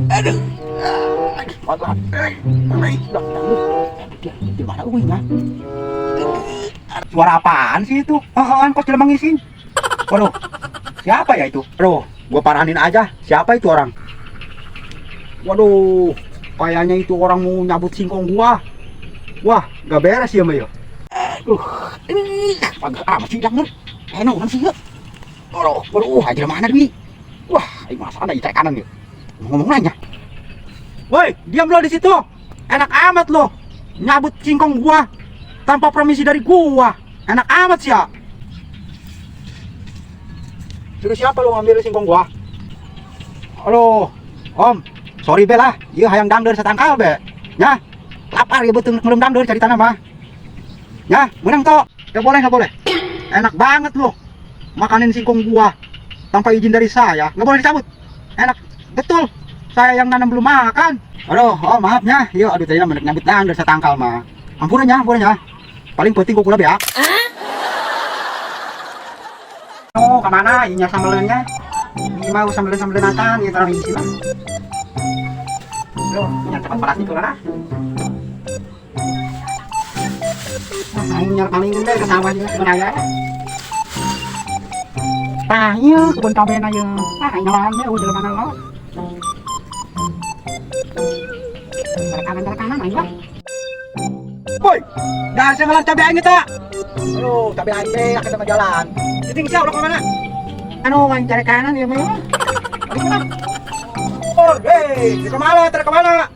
Aduh. Wah, di mana ya? Suara apaan sih itu? Kok jelema ngisin? Waduh, siapa ya itu? Aduh, gua paranin aja. Siapa itu orang? Waduh, kayaknya itu orang mau nyabut singkong gua. Wah, gak beres ya, Mbak. Aduh, ini agak amat sih denger. Enak sih ya. Waduh, aja mana nih? Wah, ini masalah di kanan nih. Ngomong nanya. Woi, diam lo di situ. Enak amat lo. Nyabut singkong gua tanpa permisi dari gua. Enak amat sih ya. Suruh siapa lo ngambil singkong gua? Halo, Om. Sorry be lah. Ieu hayang dangdeur satangkal be. Nya. Lapar ya betul ngelum dangdeur cari tanah mah. Nya, menang toh. Enggak boleh, enggak boleh. Enak banget lo. Makanin singkong gua tanpa izin dari saya. Enggak boleh dicabut. Enak. Betul. Saya yang nanam belum makan. Aduh, oh maafnya. Yuk, aduh tadi namanya nyambut dangdeur satangkal mah. Ampunan ya. Paling penting gua kula be ya. Oh, kemana? Ini sambelennya. Ini mau sambelen akan, ya taruh di sini lah. Loh, punya tempat panas itu lah. Akhirnya paling gede ke sawah juga sebenarnya. Nah, iya kebun kaben aja. Ngelannya udah mana lo? Kanan aja. Boy, dah saya ngelan cabai aing kita. Aduh, cabai aing teh akan sama jalan. Jadi siapa lo kemana? Anu main cari kanan ya mah. Oh, hei, ke mana?